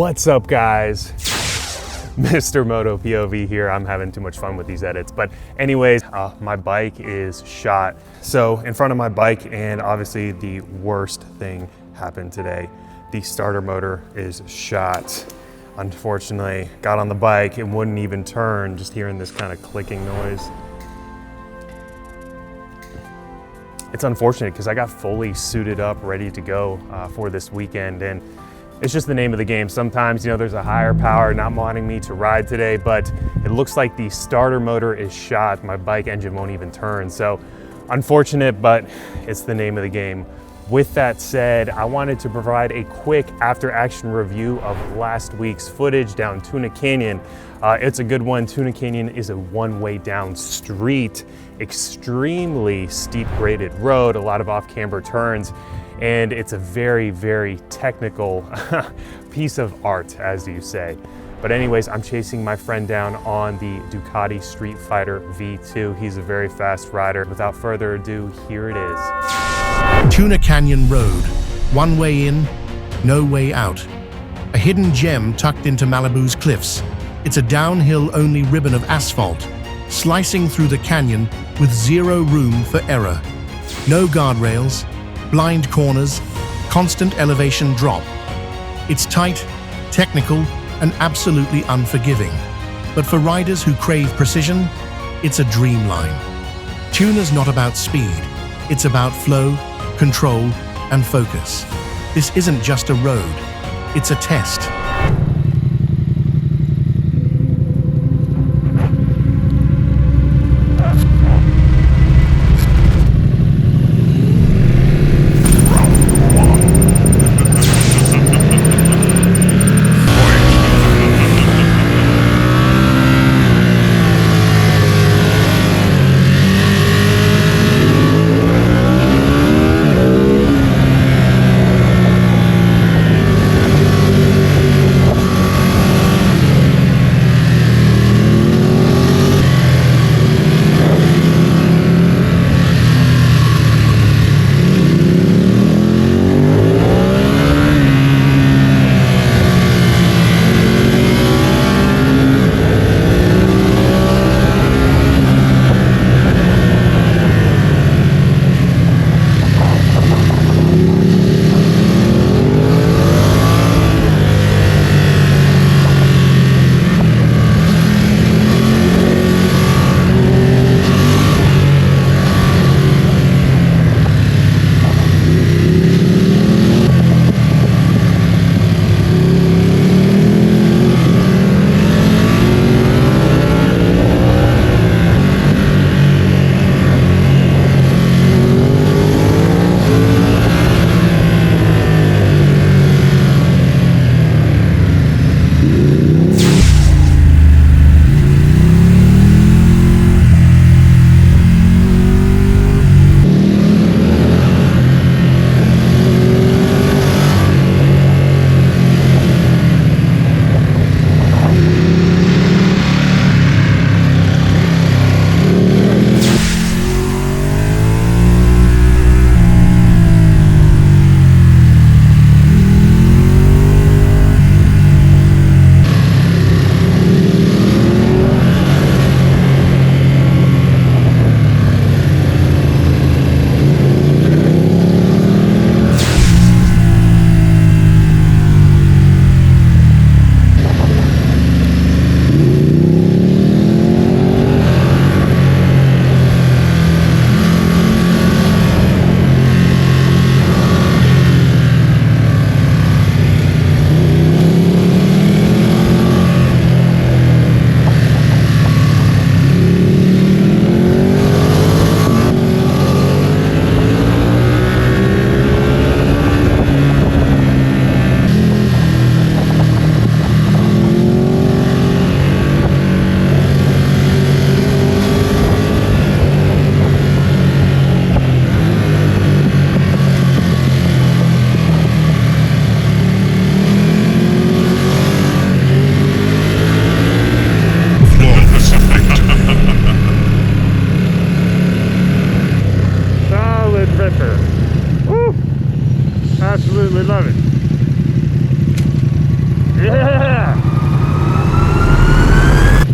What's up, guys? Mr. Moto POV here. I'm having too much fun with these edits. But anyways, my bike is shot. So in front of my bike, and obviously the worst thing happened today. The starter motor is shot. Unfortunately, got on the bike, it wouldn't even turn, just hearing this kind of clicking noise. It's unfortunate because I got fully suited up, ready to go for this weekend, and it's just the name of the game. Sometimes, you know, there's a higher power not wanting me to ride today, but it looks like the starter motor is shot. My bike engine won't even turn. So unfortunate, but it's the name of the game. With that said, I wanted to provide a quick after-action review of last week's footage down Tuna Canyon. It's a good one. Tuna Canyon is a one-way down street, extremely steep graded road, a lot of off-camber turns, and it's a very, very technical piece of art, as you say. But anyways, I'm chasing my friend down on the Ducati Streetfighter V2. He's a very fast rider. Without further ado, here it is. Tuna Canyon Road, one way in, no way out. A hidden gem tucked into Malibu's cliffs. It's a downhill-only ribbon of asphalt, slicing through the canyon with zero room for error. No guardrails, blind corners, constant elevation drop. It's tight, technical, and absolutely unforgiving. But for riders who crave precision, it's a dreamline. Tuna's not about speed, it's about flow, control, and focus. This isn't just a road, it's a test. Yeah.